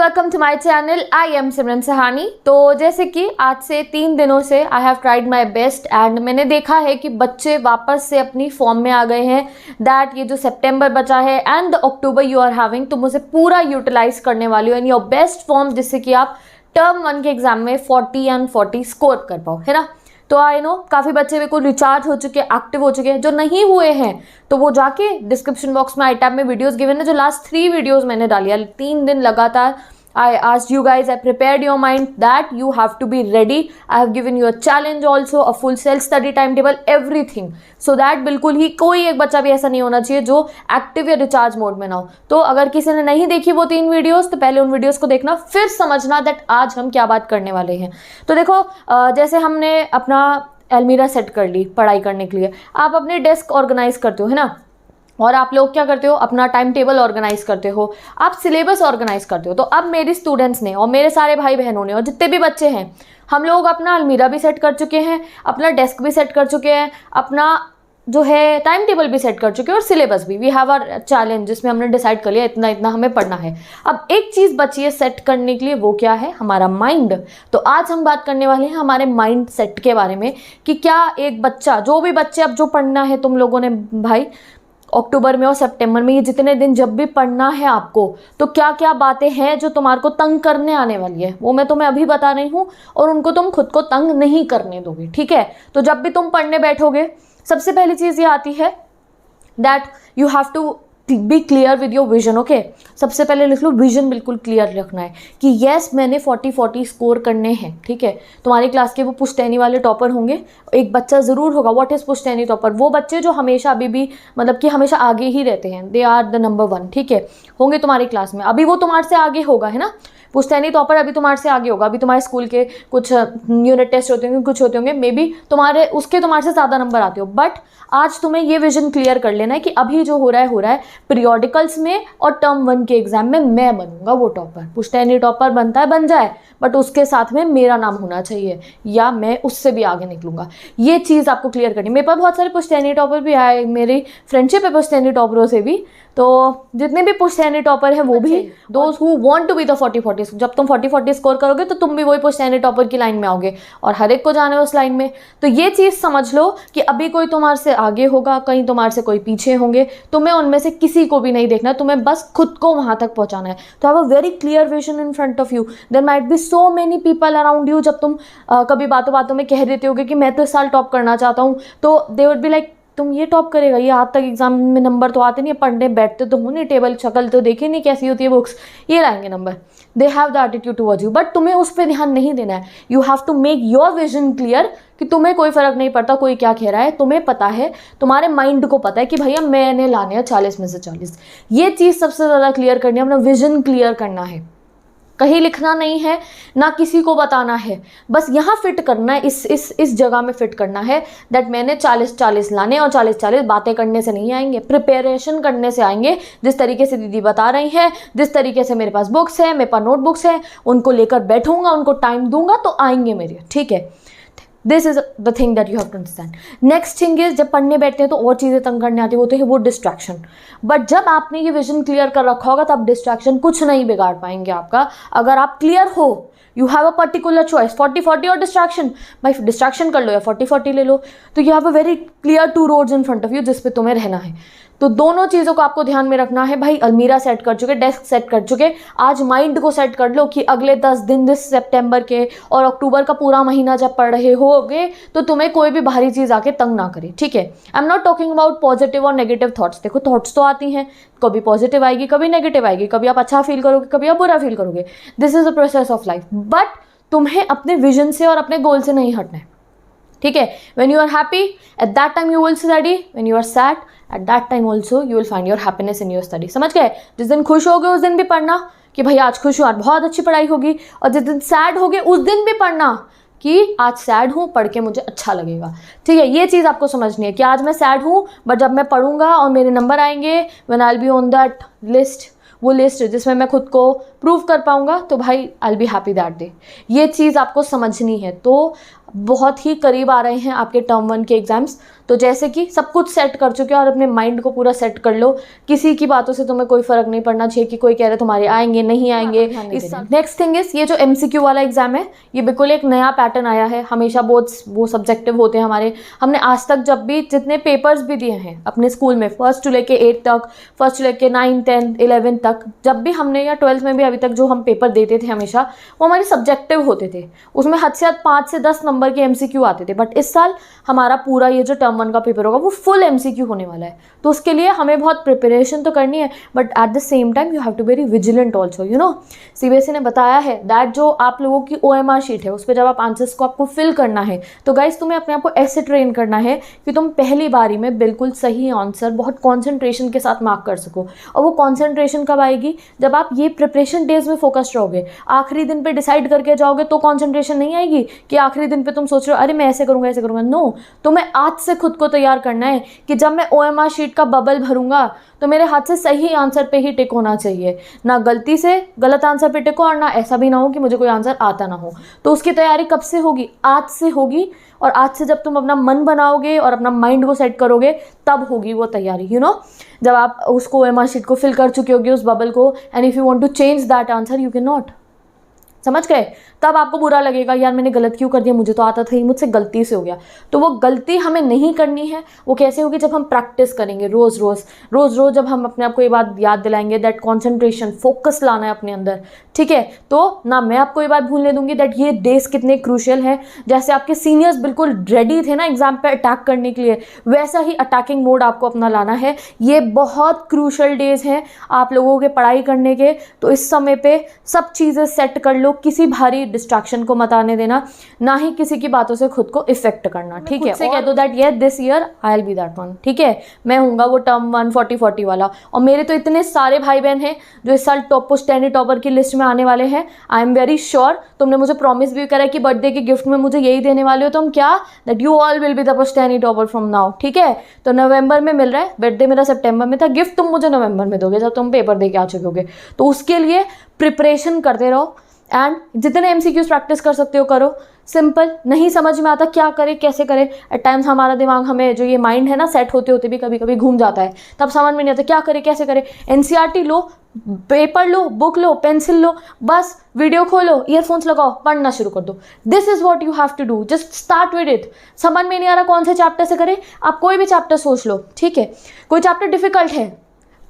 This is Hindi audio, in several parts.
Welcome to my channel. I am Simran Sahani. तो जैसे कि आज से 3 दिनों से I have tried my best and मैंने देखा है कि बच्चे वापस से अपनी फॉर्म में आ गए हैं। दैट ये जो सितंबर बचा है and October you are having, तुम उसे पूरा यूटिलाइज करने वाली हो इन योर बेस्ट फॉर्म, जिससे कि आप टर्म 1 के एग्जाम में 40 एंड 40 स्कोर कर पाओ, है ना। तो आई नो काफ़ी बच्चे बिल्कुल रिचार्ज हो चुके हैं, एक्टिव हो चुके हैं। जो नहीं हुए हैं तो वो जाके डिस्क्रिप्शन बॉक्स में आई टैब में वीडियोस गिवन है, जो लास्ट 3 वीडियोस मैंने डाली है 3 दिन लगातार। I asked you guys, I prepared your mind that you have to be ready. I have given you a challenge also, a full self study timetable, everything. So that बिल्कुल ही कोई एक बच्चा भी ऐसा नहीं होना चाहिए जो एक्टिव या रिचार्ज मोड में ना हो। तो अगर किसी ने नहीं देखी वो 3 वीडियोस, तो पहले उन वीडियोस को देखना, फिर समझना दैट आज हम क्या बात करने वाले हैं। तो देखो जैसे हमने अपना अलमीरा सेट कर ली पढ़ाई करने के लिए, आप अपने डेस्क ऑर्गेनाइज करते हो, है ना। और आप लोग क्या करते हो, अपना टाइम टेबल ऑर्गेनाइज करते हो, आप सिलेबस ऑर्गेनाइज करते हो। तो अब मेरी स्टूडेंट्स ने और मेरे सारे भाई बहनों ने और जितने भी बच्चे हैं, हम लोग अपना अलमीरा भी सेट कर चुके हैं, अपना डेस्क भी सेट कर चुके हैं, अपना जो है टाइम टेबल भी सेट कर चुके हैं और सिलेबस भी। वी हैव आवर चैलेंज जिसमें हमने डिसाइड कर लिया इतना इतना हमें पढ़ना है। अब एक चीज़ बची है सेट करने के लिए, वो क्या है, हमारा माइंड। तो आज हम बात करने वाले हैं हमारे माइंड सेट के बारे में कि क्या एक बच्चा, जो भी बच्चे अब जो पढ़ना है तुम लोगों ने भाई अक्टूबर में और सितंबर में, ये जितने दिन जब भी पढ़ना है आपको, तो क्या क्या बातें हैं जो तुम्हारे को तंग करने आने वाली है वो मैं तुम्हें अभी बता रही हूँ, और उनको तुम खुद को तंग नहीं करने दोगे, ठीक है। तो जब भी तुम पढ़ने बैठोगे, सबसे पहली चीज़ ये आती है that you have to be clear with your vision. Okay, सबसे पहले लिख लो विजन, बिल्कुल क्लियर रखना है कि येस मैंने 40 स्कोर करने हैं, ठीक है। तुम्हारी क्लास के वो पुश्तैनी वाले टॉपर होंगे, एक बच्चा ज़रूर होगा। व्हाट इज़ पुश्तैनी टॉपर? वो बच्चे जो हमेशा अभी भी मतलब कि हमेशा आगे ही रहते हैं, दे आर द नंबर 1, ठीक है, होंगे तुम्हारी क्लास में। अभी वो तुम्हारे से आगे होगा, है ना। पुश्तैनी टॉपर अभी तुम्हारे से आगे होगा। अभी तुम्हारे स्कूल के कुछ यूनिट टेस्ट होते होंगे, कुछ होते होंगे, मे बी तुम्हारे से ज़्यादा नंबर आते हो। बट आज तुम्हें ये विजन क्लियर कर लेना है कि अभी जो हो रहा है पीरियोडिकल्स में और टर्म 1 के एग्जाम में मैं बनूंगा वो टॉपर। पुश्तैनी टॉपर बनता है बन जाए, बट उसके साथ में मेरा नाम होना चाहिए या मैं उससे भी आगे निकलूंगा। ये चीज़ आपको क्लियर करनी। मेरे पास बहुत सारे पुश्तैनी टॉपर भी आए, मेरी फ्रेंडशिप है पुश्तैनी टॉपरों से भी। तो जितने भी पुश्तैनी टॉपर हैं वो भी those who want to be the 40 जब तुम 40 स्कोर करोगे तो तुम भी वही पुश्तैनी टॉपर की लाइन में आओगे और हर एक को जाना है उस लाइन में। तो ये चीज़ समझ लो कि अभी कोई तुम्हारे से आगे होगा, कहीं तुम्हारे से कोई पीछे होंगे, तुम्हें उनमें से किसी को भी नहीं देखना, तुम्हें बस खुद को वहाँ तक पहुँचाना है। तो have a very clear vision in front of you. There might be so many people around you. जब तुम कभी बातों बातों में कह देते होगे कि मैं तो इस साल टॉप करना चाहता हूँ, तो दे वुड बी लाइक तुम ये टॉप करेगा, ये आज तक एग्जाम में नंबर तो आते नहीं, पढ़ने बैठते तो हो नहीं, टेबल शक्ल तो देखे नहीं कैसी होती है बुक्स, ये लाएंगे number. They have the attitude towards you, but तुम्हें उस पर ध्यान नहीं देना है। You have to make your vision clear कि तुम्हें कोई फर्क नहीं पड़ता कोई क्या कह रहा है, तुम्हें पता है, तुम्हारे माइंड को पता है कि भैया मैंने लाने हैं 40 में से 40। ये चीज़ सबसे ज़्यादा क्लियर करनी है, अपना विजन क्लियर करना है। कहीं लिखना नहीं है, ना किसी को बताना है, बस यहाँ फिट करना है, इस जगह में फिट करना है दैट मैंने 40 लाने, और 40 बातें करने से नहीं आएंगे, प्रिपरेशन करने से आएंगे। जिस तरीके से दीदी बता रही हैं, जिस तरीके से मेरे पास बुक्स है, मेरे पास नोटबुक्स है, उनको लेकर बैठूंगा, उनको टाइम दूंगा तो आएंगे मेरे, ठीक है। This is the thing that you have to understand. Next thing is, जब पढ़ने बैठते हैं तो और चीज़ें तंग करने आती होती है, वो डिस्ट्रैक्शन। बट जब आपने ये विजन क्लियर कर रखा होगा तब डिस्ट्रैक्शन कुछ नहीं बिगाड़ पाएंगे आपका। अगर आप क्लियर हो, you have a particular choice, 40 और डिस्ट्रैक्शन, भाई डिस्ट्रैक्शन कर लो या 40 ले लो, तो you have a very clear 2 roads in front of you जिस पे तुम्हें रहना है। तो दोनों चीज़ों को आपको ध्यान में रखना है। भाई अलमीरा सेट कर चुके, डेस्क सेट कर चुके, आज माइंड को सेट कर लो कि अगले 10 दिन दिस सितंबर के और अक्टूबर का पूरा महीना जब पढ़ रहे होगे तो तुम्हें कोई भी भारी चीज़ आके तंग ना करे, ठीक है। I am not talking about positive और नेगेटिव थॉट्स। देखो थॉट्स तो आती हैं, कभी पॉजिटिव आएगी, कभी नेगेटिव आएगी, कभी आप अच्छा फील करोगे, कभी आप बुरा फील करोगे। This is a process of life, but तुम्हें अपने विजन से और अपने गोल से नहीं हटना है, ठीक है। When you are happy, at that time you will study. When you are sad, at that time also you will find your happiness in your study. समझ गए? जिस दिन खुश होगे उस दिन भी पढ़ना कि भाई आज खुश हूँ, आज बहुत अच्छी पढ़ाई होगी, और जिस दिन सैड होगे उस दिन भी पढ़ना कि आज सैड हूँ, पढ़ के मुझे अच्छा लगेगा, ठीक है। ये चीज़ आपको समझनी है कि आज मैं सैड हूँ, बट जब मैं पढ़ूंगा और मेरे नंबर आएंगे, when I'll be on that list, वो लिस्ट जिसमें मैं खुद को प्रूव कर पाऊंगा, तो भाई आई बी हैप्पी दैट डे। ये चीज़ आपको समझनी है। तो बहुत ही करीब आ रहे हैं आपके टर्म 1 के एग्जाम्स, तो जैसे कि सब कुछ सेट कर चुके हो और अपने माइंड को पूरा सेट कर लो, किसी की बातों से तुम्हें कोई फर्क नहीं पड़ना चाहिए कि कोई कह रहे तुम्हारे आएंगे नहीं आएंगे। नेक्स्ट थिंग इज ये जो MCQ वाला एग्जाम है ये बिल्कुल एक नया पैटर्न आया है। हमेशा बहुत वो सब्जेक्टिव होते हैं हमारे, हमने आज तक जब भी जितने पेपर्स भी दिए हैं अपने स्कूल में 1st to लेके 8 तक, 1st to लेके 9, 10, 11 तक, जब भी हमने या 12th में भी अभी तक जो हम पेपर देते थे हमेशा वो हमारे सब्जेक्टिव होते थे, उसमें हद से हद 5 से 10 नंबर के MCQ आते थे। बट इस साल हमारा पूरा ये जो टर्म 1 का पेपर होगा वो फुल MCQ होने वाला है, तो उसके लिए हमें बहुत प्रिपरेशन तो करनी है, but at the same time you have to very vigilant also. You know CBSE ने बताया है दैट जो आप लोगों की OMR शीट है उस पर जब आप आंसर्स को आपको फिल करना है तो गाइस तुम्हें अपने आप को ऐसे ट्रेन करना है कि तुम पहली बारी में बिल्कुल सही आंसर बहुत कॉन्सेंट्रेशन के साथ मार्क कर सको। और वो कॉन्सेंट्रेशन कब आएगी? जब आप ये प्रिपरेशन डेज में फोकस्ड रहोगे। आखिरी दिन पे डिसाइड करके जाओगे तो कॉन्सेंट्रेशन नहीं आएगी कि आखिरी दिन पे तुम सोच रहे हो अरे मैं ऐसे करूँगा ऐसे करूँगा। नो, तुम्हें आज से खुद को तैयार करना है कि जब मैं OMR शीट का बबल भरूंगा तो मेरे हाथ से सही आंसर पे ही टिक होना चाहिए, ना गलती से गलत आंसर पे टिको और ना ऐसा भी ना हो कि मुझे कोई आंसर आता ना हो। तो उसकी तैयारी कब से होगी? आज से होगी। और आज से जब तुम अपना मन बनाओगे और अपना माइंड को सेट करोगे तब होगी वो तैयारी। यू नो जब आप उसको OMR शीट को फिल कर चुके होगे उस बबल को, and if you want to change that answer you can not. समझ गए? तब आपको बुरा लगेगा यार मैंने गलत क्यों कर दिया, मुझे तो आता था ही, मुझसे गलती से हो गया। तो वो गलती हमें नहीं करनी है। वो कैसे होगी? जब हम प्रैक्टिस करेंगे रोज़ रोज़ जब हम अपने आप को ये बात याद दिलाएंगे दैट कॉन्सेंट्रेशन, फोकस लाना है अपने अंदर। ठीक है, तो ना मैं आपको ये बात भूलने दूंगी दैट ये डेज कितने क्रूशियल है। जैसे आपके सीनियर्स बिल्कुल रेडी थे ना एग्जाम पे अटैक करने के लिए, वैसा ही अटैकिंग मोड आपको अपना लाना है। ये बहुत क्रूशियल डेज हैं आप लोगों के पढ़ाई करने के। तो इस समय पे सब चीज़ें सेट कर लो, किसी भारी डिस्ट्रैक्शन को मत आने देना, ना ही किसी की बातों से खुद को इफेक्ट करना। ठीक है, कह दो दैट ये this year I will B that one. ठीक है, मैं हूँगा वो टर्म 1 40-40 वाला। और मेरे तो इतने सारे भाई बहन हैं जो इस साल टॉप पुश्तैनी टॉपर की लिस्ट में आने वाले हैं। I am very sure. तुमने मुझे प्रॉमिस भी करा कि बर्थडे के गिफ्ट में मुझे यही देने वाले हो, तुम क्या that you all will be the पुश्तैनी टॉपर फ्रॉम नाउ। ठीक है, तो नवंबर में मिल रहा है, बर्थडे मेरा सितंबर में था, गिफ्ट तुम मुझे नवंबर में दोगे जब तुम पेपर दे के आ चुके। तो उसके लिए प्रिपरेशन करते रहो एंड जितने MCQs प्रैक्टिस कर सकते हो करो। सिंपल, नहीं समझ में आता क्या करे कैसे करे। एट टाइम्स हमारा दिमाग, हमें जो ये माइंड है ना सेट होते होते भी कभी कभी घूम जाता है, तब समझ में नहीं आता क्या करे कैसे करे। NCERT लो, पेपर लो, बुक लो, पेंसिल लो, बस वीडियो खोलो, ईयरफोन्स लगाओ, पढ़ना शुरू कर दो। This is what you have to do, just start with it. समझ में नहीं आ रहा कौन से चैप्टर से करे, आप कोई भी चैप्टर सोच लो। ठीक है, कोई चैप्टर डिफिकल्ट है,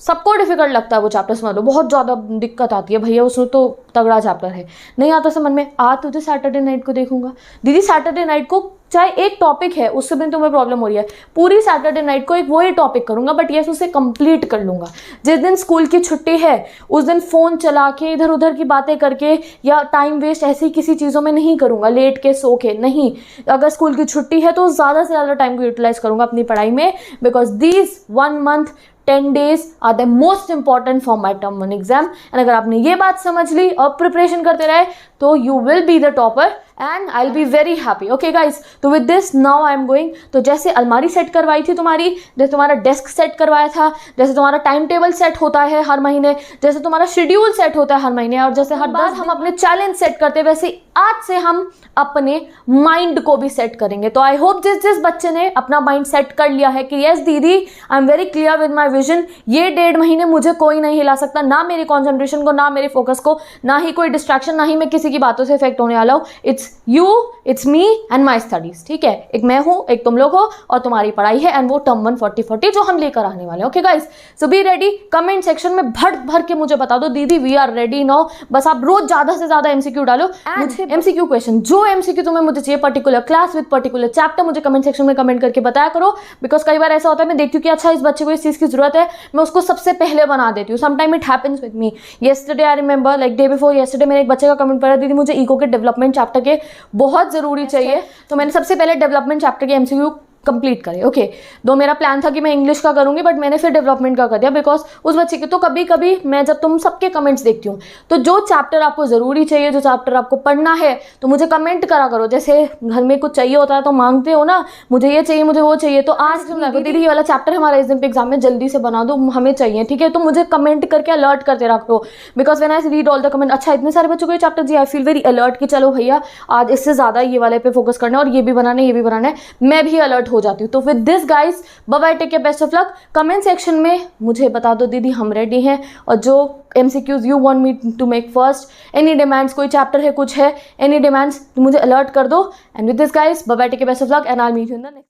सबको डिफिकल्ट लगता है वो चैप्टर, समझ लो बहुत ज़्यादा दिक्कत आती है भैया उसमें तो तगड़ा चैप्टर है, नहीं आता समझ में, आ तुझे सैटरडे नाइट को देखूंगा। दीदी सैटरडे नाइट को चाहे एक टॉपिक है उससे भी तुम्हें प्रॉब्लम हो रही है, पूरी सैटरडे नाइट को एक वही टॉपिक करूंगा, बट यस उसे कंप्लीट कर लूंगा। जिस दिन स्कूल की छुट्टी है उस दिन फ़ोन चला के इधर उधर की बातें करके या टाइम वेस्ट ऐसे ही किसी चीज़ों में नहीं करूंगा, लेट के सो के नहीं। अगर स्कूल की छुट्टी है तो ज़्यादा से ज़्यादा टाइम को यूटिलाइज करूंगा अपनी पढ़ाई में, because these 1 month 10 days are the most important for my term 1 exam. And अगर आपने ये बात समझ ली और प्रिपरेशन करते रहे तो you will be the topper and I will be very happy. Okay guys, तो with this now I am going. तो जैसे अलमारी सेट करवाई थी तुम्हारी, जैसे तुम्हारा डेस्क सेट करवाया था, जैसे तुम्हारा टाइम टेबल सेट होता है हर महीने, जैसे तुम्हारा शेड्यूल सेट होता है हर महीने, और जैसे हर बार हम अपने चैलेंज सेट करते हैं, वैसे आज से हम अपने माइंड को भी सेट करेंगे। तो आई होप जिस बच्चे ने अपना माइंड सेट कर लिया है कि यस दीदी I am very clear with my vision, ये 1.5 महीने मुझे कोई नहीं हिला सकता, ना मेरी कॉन्सेंट्रेशन को, ना मेरे फोकस को, ना ही कोई डिस्ट्रैक्शन, ना ही मैं किसी की बातों से इफेक्ट होने वाला हूँ। It's you, it's me and my studies. ठीक है, एक मैं हूँ, एक तुम लोग हो, और तुम्हारी पढ़ाई है, एंड वो टर्म 1 40-40 जो हम लेकर आने वाले हैं। Okay guys, so be ready. Comment section में भर भर के मुझे बता दो दीदी वी आर रेडी नाउ। बस आप रोज ज्यादा से ज्यादा MCQ डालो, मुझे MCQ क्वेश्चन, जो MCQ तुम्हें मुझे चाहिए, particular class with particular chapter, मुझे कमेंट सेक्शन में कमेंट करके बताया करो। बिकॉज कई बार ऐसा होता है मैं देखती हूँ कि अच्छा इस बच्चे को इस चीज़ की जरूरत है, मैं उसको सबसे पहले बना देती हूँ। Sometime it happens with me. Yesterday I remember, like day before yesterday, मैंने एक बच्चे का कमेंट पढ़ा, दीदी मुझे इको के डेवलपमेंट चैप्टर के बहुत जरूरी चाहिए, तो मैंने सबसे पहले डेवलपमेंट चैप्टर के MCQ कंप्लीट करे। ओके, दो मेरा प्लान था कि मैं इंग्लिश का करूंगी, बट मैंने फिर डेवलपमेंट का कर दिया बिकॉज उस बच्चे के, तो कभी कभी मैं जब तुम सबके कमेंट्स देखती हूँ तो जो चैप्टर आपको ज़रूरी चाहिए, जो चैप्टर आपको पढ़ना है, तो मुझे कमेंट करा करो। जैसे घर में कुछ चाहिए होता है तो मांगते हो ना, मुझे ये चाहिए, मुझे वो चाहिए, तो आज तुम लगो दीदी ये वाला चैप्टर हमारा इस दिन पे एग्जाम में जल्दी से बना दो, हमें चाहिए। ठीक है, तो मुझे कमेंट करके अलर्ट करते रखो, because when I read all the comment, अच्छा इतने सारे बच्चों को ये चैप्टर जी, आई फील वेरी अलर्ट कि चलो भैया आज इससे ज़्यादा ये वाले पे फोकस करना है और ये भी बनाना है, ये भी बनाना है, मैं भी अलर्ट अलर्ट हो जाती हूँ। तो with this guys, bye bye, take care, best of luck. Comment section में मुझे बता दो दीदी, हम रेडी हैं। और जो MCQs you want me to make first, any demands, कोई चैप्टर है, कुछ है, एनी डिमांड्स, मुझे अलर्ट कर दो। And with this guys, bye bye, take care, best of luck, and I will meet you in the next.